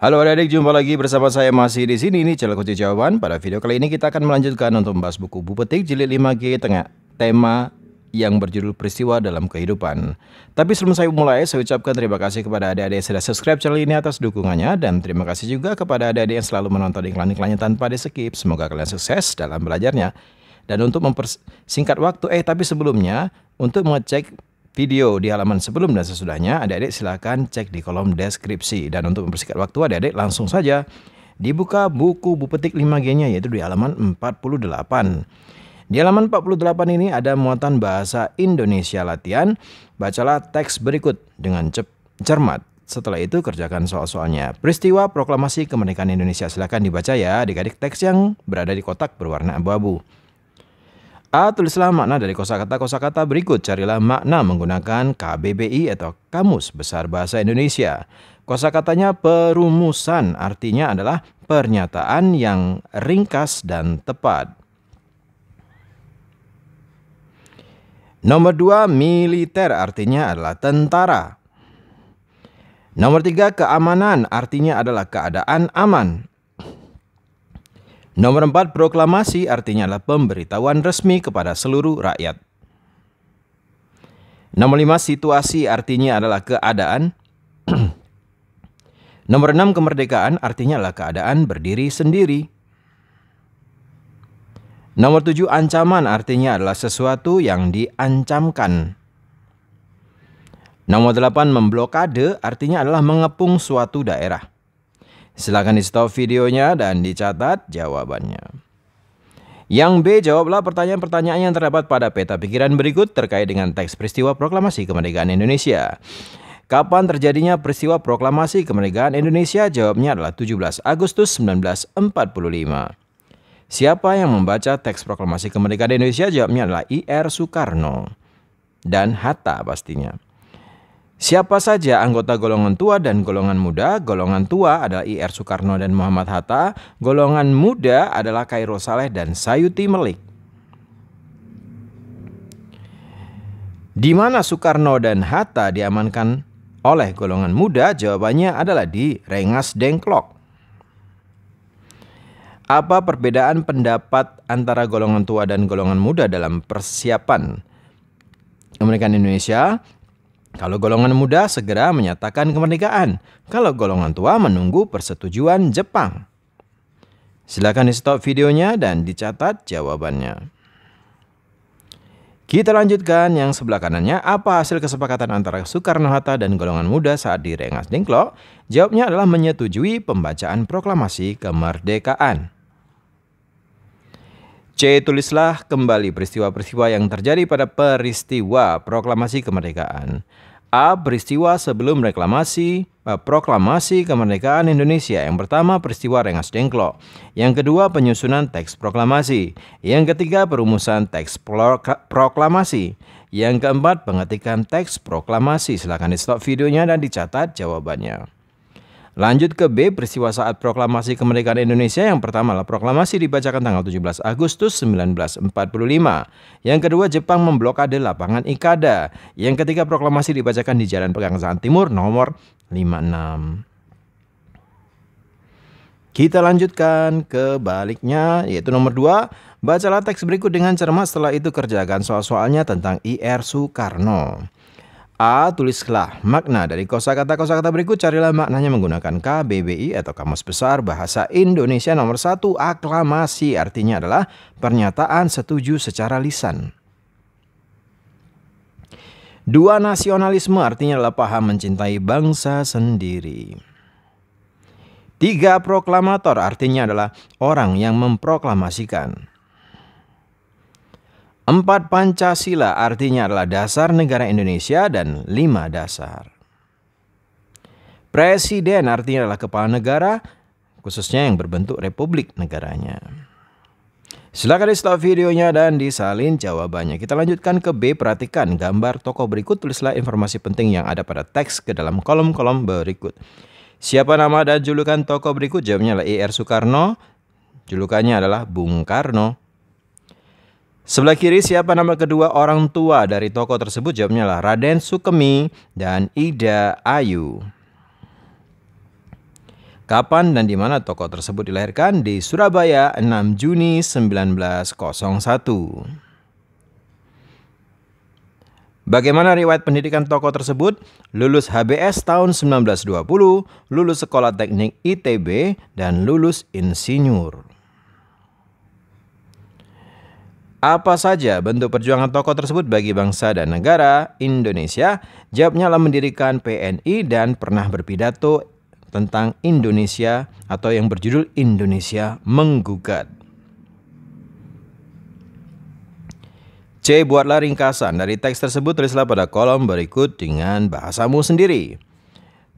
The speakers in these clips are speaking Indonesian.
Halo adik-adik, jumpa lagi bersama saya masih di sini nih channel Kunci Jawaban. Pada video kali ini kita akan melanjutkan untuk membahas buku Bu Petik jilid 5G tengah tema yang berjudul Peristiwa dalam Kehidupan. Tapi sebelum saya mulai, saya ucapkan terima kasih kepada adik-adik yang sudah subscribe channel ini atas dukungannya, dan terima kasih juga kepada adik-adik yang selalu menonton iklan-iklannya tanpa di skip. Semoga kalian sukses dalam belajarnya. Dan untuk mempersingkat waktu, tapi sebelumnya untuk mengecek video di halaman sebelum dan sesudahnya, adik-adik silakan cek di kolom deskripsi. Dan untuk mempersingkat waktu, adik-adik langsung saja dibuka buku Bu Petik 5G-nya, yaitu di halaman 48. Di halaman 48 ini ada muatan bahasa Indonesia latihan. Bacalah teks berikut dengan cermat. Setelah itu kerjakan soal-soalnya. Peristiwa Proklamasi Kemerdekaan Indonesia. Silakan dibaca ya adik-adik teks yang berada di kotak berwarna abu-abu. A. Tulislah makna dari kosakata berikut. Carilah makna menggunakan KBBI atau Kamus Besar Bahasa Indonesia. Kosakatanya perumusan, artinya adalah pernyataan yang ringkas dan tepat. Nomor 2, militer, artinya adalah tentara. Nomor 3, keamanan, artinya adalah keadaan aman. Nomor 4, proklamasi, artinya adalah pemberitahuan resmi kepada seluruh rakyat. Nomor 5, situasi, artinya adalah keadaan. Nomor 6, kemerdekaan, artinya adalah keadaan berdiri sendiri. Nomor 7, ancaman, artinya adalah sesuatu yang diancamkan. Nomor 8, memblokade, artinya adalah mengepung suatu daerah. Silakan di stop videonya dan dicatat jawabannya. Yang B, jawablah pertanyaan-pertanyaan yang terdapat pada peta pikiran berikut terkait dengan teks peristiwa Proklamasi Kemerdekaan Indonesia. Kapan terjadinya peristiwa Proklamasi Kemerdekaan Indonesia? Jawabnya adalah 17 Agustus 1945. Siapa yang membaca teks Proklamasi Kemerdekaan Indonesia? Jawabnya adalah I.R. Soekarno dan Hatta pastinya. Siapa saja anggota golongan tua dan golongan muda? Golongan tua adalah I.R. Soekarno dan Muhammad Hatta. Golongan muda adalah Kairo Saleh dan Sayuti Melik. Di mana Soekarno dan Hatta diamankan oleh golongan muda? Jawabannya adalah di Rengas Dengklok. Apa perbedaan pendapat antara golongan tua dan golongan muda dalam persiapan kemerdekaan Indonesia? Kalau golongan muda segera menyatakan kemerdekaan. Kalau golongan tua menunggu persetujuan Jepang. Silakan di stop videonya dan dicatat jawabannya. Kita lanjutkan yang sebelah kanannya. Apa hasil kesepakatan antara Soekarno-Hatta dan golongan muda saat di Rengas Dengklok? Jawabnya adalah menyetujui pembacaan proklamasi kemerdekaan. C. Tulislah kembali peristiwa-peristiwa yang terjadi pada peristiwa Proklamasi Kemerdekaan. A. Peristiwa sebelum proklamasi kemerdekaan Indonesia. Yang pertama, peristiwa Rengas Dengklok. Yang kedua, penyusunan teks proklamasi. Yang ketiga, perumusan teks proklamasi. Yang keempat, pengetikan teks proklamasi. Silakan di stop videonya dan dicatat jawabannya. Lanjut ke B, peristiwa saat proklamasi kemerdekaan Indonesia. Yang pertama adalah proklamasi dibacakan tanggal 17 Agustus 1945. Yang kedua, Jepang memblokade lapangan Ikada. Yang ketiga, proklamasi dibacakan di Jalan Pegangsaan Timur nomor 56. Kita lanjutkan ke baliknya, yaitu nomor 2. Bacalah teks berikut dengan cermat, setelah itu kerjakan soal-soalnya tentang I.R. Soekarno. A. Tulislah makna dari kosakata berikut. Carilah maknanya menggunakan KBBI atau Kamus Besar Bahasa Indonesia. Nomor 1, aklamasi, artinya adalah pernyataan setuju secara lisan. 2, nasionalisme, artinya adalah paham mencintai bangsa sendiri. 3, proklamator, artinya adalah orang yang memproklamasikan. 4, Pancasila, artinya adalah dasar negara Indonesia, dan 5 dasar. Presiden, artinya adalah kepala negara, khususnya yang berbentuk republik negaranya. Silakan di stop videonya dan disalin jawabannya. Kita lanjutkan ke B. Perhatikan gambar tokoh berikut. Tulislah informasi penting yang ada pada teks ke dalam kolom-kolom berikut. Siapa nama dan julukan tokoh berikut? Jawabnya adalah I.R. Soekarno. Julukannya adalah Bung Karno. Sebelah kiri, siapa nama kedua orang tua dari tokoh tersebut? Jawabnya adalah Raden Sukemi dan Ida Ayu. Kapan dan di mana tokoh tersebut dilahirkan? Di Surabaya, 6 Juni 1901. Bagaimana riwayat pendidikan tokoh tersebut? Lulus HBS tahun 1920, lulus Sekolah Teknik ITB, dan lulus insinyur. Apa saja bentuk perjuangan tokoh tersebut bagi bangsa dan negara Indonesia? Jawabnya adalah mendirikan PNI dan pernah berpidato tentang Indonesia atau yang berjudul Indonesia Menggugat. C. Buatlah ringkasan dari teks tersebut, tulislah pada kolom berikut dengan bahasamu sendiri.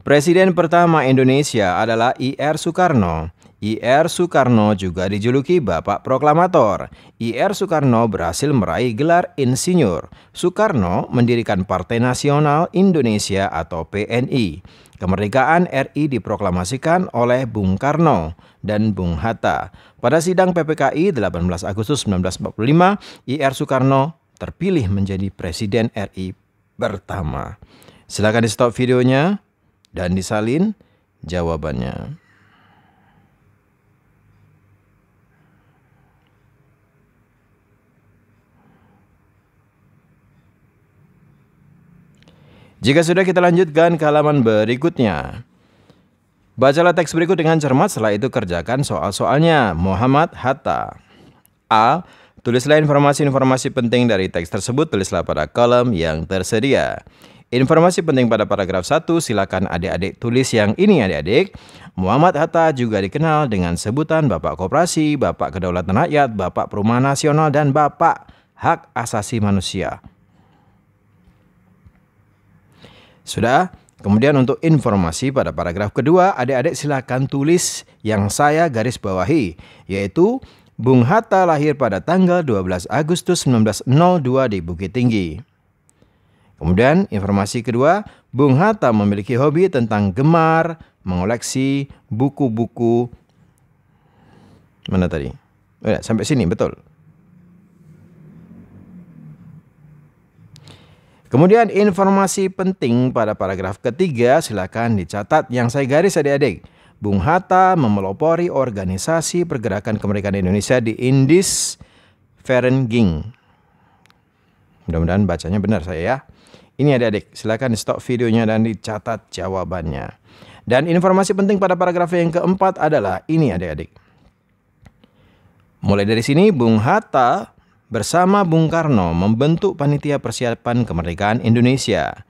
Presiden pertama Indonesia adalah I.R. Soekarno. I.R. Soekarno juga dijuluki Bapak Proklamator. I.R. Soekarno berhasil meraih gelar insinyur. Soekarno mendirikan Partai Nasional Indonesia atau PNI. Kemerdekaan RI diproklamasikan oleh Bung Karno dan Bung Hatta. Pada sidang PPKI 18 Agustus 1945, I.R. Soekarno terpilih menjadi Presiden RI pertama. Silakan di stop videonya dan disalin jawabannya. Jika sudah, kita lanjutkan ke halaman berikutnya. Bacalah teks berikut dengan cermat, setelah itu kerjakan soal-soalnya. Muhammad Hatta. A. Tulislah informasi-informasi penting dari teks tersebut, tulislah pada kolom yang tersedia. Informasi penting pada paragraf 1, silakan adik-adik tulis yang ini adik-adik. Muhammad Hatta juga dikenal dengan sebutan Bapak Koperasi, Bapak Kedaulatan Rakyat, Bapak Perumahan Nasional, dan Bapak Hak Asasi Manusia. Sudah? Kemudian untuk informasi pada paragraf kedua, adik-adik silakan tulis yang saya garis bawahi, yaitu Bung Hatta lahir pada tanggal 12 Agustus 1902 di Bukit Tinggi. Kemudian informasi kedua, Bung Hatta memiliki hobi tentang gemar mengoleksi buku-buku. Mana tadi? Oh ya, sampai sini, betul. Kemudian informasi penting pada paragraf ketiga, silakan dicatat yang saya garis adik-adik. Bung Hatta memelopori organisasi pergerakan kemerdekaan Indonesia di Indis Vereniging. Mudah-mudahan bacanya benar saya ya. Ini adik-adik, silakan di stop videonya dan dicatat jawabannya. Dan informasi penting pada paragraf yang keempat adalah ini adik-adik. Mulai dari sini, Bung Hatta bersama Bung Karno membentuk Panitia Persiapan Kemerdekaan Indonesia.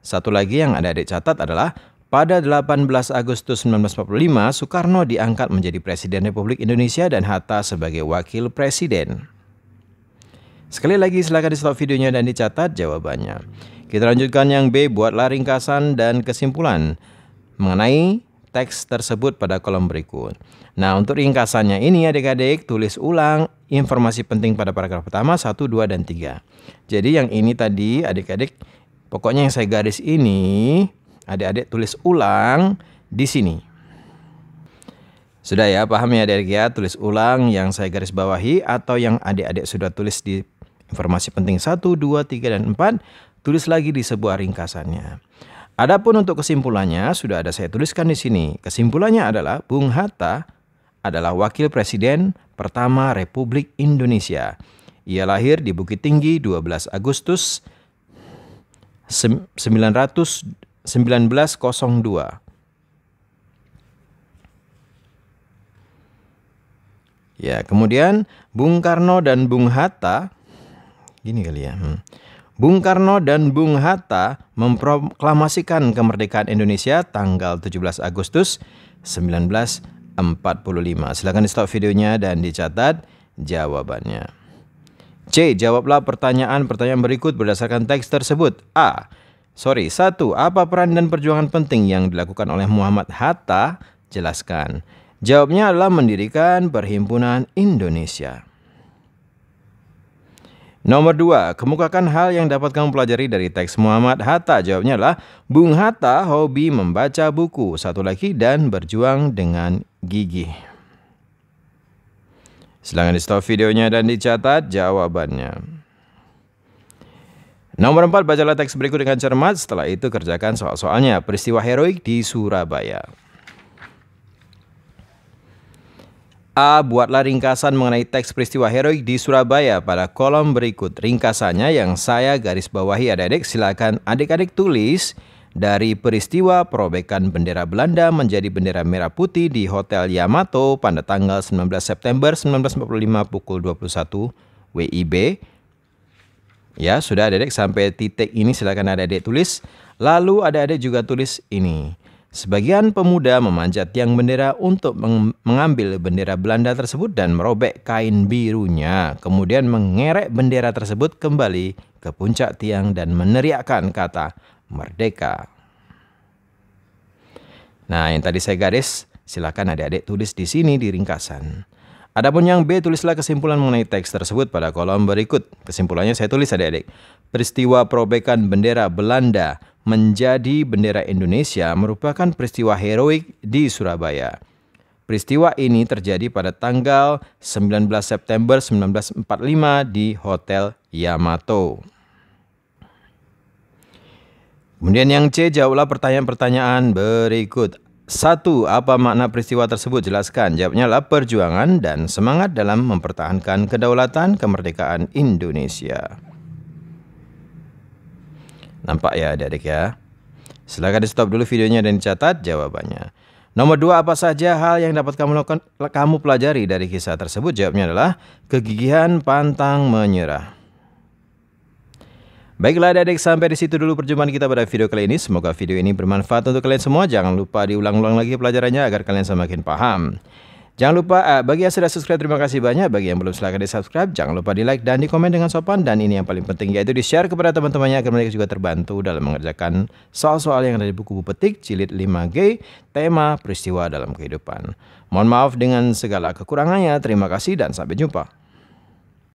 Satu lagi yang adik-adik catat adalah pada 18 Agustus 1945, Soekarno diangkat menjadi Presiden Republik Indonesia dan Hatta sebagai Wakil Presiden. Sekali lagi silakan di stop videonya dan dicatat jawabannya. Kita lanjutkan yang B, buatlah ringkasan dan kesimpulan mengenai teks tersebut pada kolom berikut. Nah, untuk ringkasannya ini adik-adik tulis ulang informasi penting pada paragraf pertama 1, 2, dan 3. Jadi yang ini tadi adik-adik, pokoknya yang saya garis ini adik-adik tulis ulang di sini. Sudah ya, paham ya adik-adik ya? Tulis ulang yang saya garis bawahi atau yang adik-adik sudah tulis di informasi penting 1, 2, 3, dan 4, tulis lagi di sebuah ringkasannya. Adapun untuk kesimpulannya sudah ada saya tuliskan di sini. Kesimpulannya adalah Bung Hatta adalah Wakil Presiden pertama Republik Indonesia. Ia lahir di Bukit Tinggi 12 Agustus 1902. Ya, kemudian Bung Karno dan Bung Hatta, gini kali ya. Bung Karno dan Bung Hatta memproklamasikan kemerdekaan Indonesia tanggal 17 Agustus 1945. Silakan di stop videonya dan dicatat jawabannya. C. Jawablah pertanyaan-pertanyaan berikut berdasarkan teks tersebut. 1. Apa peran dan perjuangan penting yang dilakukan oleh Muhammad Hatta? Jelaskan. Jawabnya adalah mendirikan Perhimpunan Indonesia. Nomor 2, kemukakan hal yang dapat kamu pelajari dari teks Muhammad Hatta. Jawabnya adalah Bung Hatta hobi membaca buku, satu lagi, dan berjuang dengan gigih. Silakan di stop videonya dan dicatat jawabannya. Nomor 4, bacalah teks berikut dengan cermat. Setelah itu kerjakan soal-soalnya. Peristiwa heroik di Surabaya. A. Buatlah ringkasan mengenai teks peristiwa heroik di Surabaya pada kolom berikut. Ringkasannya yang saya garis bawahi adik-adik, silakan adik-adik tulis dari peristiwa perobekan bendera Belanda menjadi bendera merah putih di Hotel Yamato pada tanggal 19 September 1945 pukul 21 WIB. Ya, sudah adik-adik sampai titik ini silakan adik-adik tulis. Lalu adik-adik juga tulis ini. Sebagian pemuda memanjat tiang bendera untuk mengambil bendera Belanda tersebut dan merobek kain birunya. Kemudian mengerek bendera tersebut kembali ke puncak tiang dan meneriakkan kata merdeka. Nah, yang tadi saya garis, silakan adik-adik tulis di sini di ringkasan. Adapun yang B, tulislah kesimpulan mengenai teks tersebut pada kolom berikut. Kesimpulannya saya tulis adik-adik. Peristiwa perobekan bendera Belanda menjadi bendera Indonesia merupakan peristiwa heroik di Surabaya. Peristiwa ini terjadi pada tanggal 19 September 1945 di Hotel Yamato. Kemudian yang C, jawablah pertanyaan-pertanyaan berikut. 1. Apa makna peristiwa tersebut? Jelaskan. Jawabnya adalah perjuangan dan semangat dalam mempertahankan kedaulatan kemerdekaan Indonesia. Nampak ya adik-adik ya? Silakan di stop dulu videonya dan dicatat jawabannya. Nomor 2, apa saja hal yang dapat kamu pelajari dari kisah tersebut? Jawabnya adalah kegigihan pantang menyerah. Baiklah adik-adik, sampai di situ dulu perjumpaan kita pada video kali ini. Semoga video ini bermanfaat untuk kalian semua. Jangan lupa diulang-ulang lagi pelajarannya agar kalian semakin paham. Jangan lupa, bagi yang sudah subscribe terima kasih banyak. Bagi yang belum silahkan di subscribe. Jangan lupa di like dan di komen dengan sopan. Dan ini yang paling penting yaitu di share kepada teman-temannya agar mereka juga terbantu dalam mengerjakan soal-soal yang ada di buku Bupetik Jilid 5G, tema peristiwa dalam kehidupan. Mohon maaf dengan segala kekurangannya. Terima kasih dan sampai jumpa.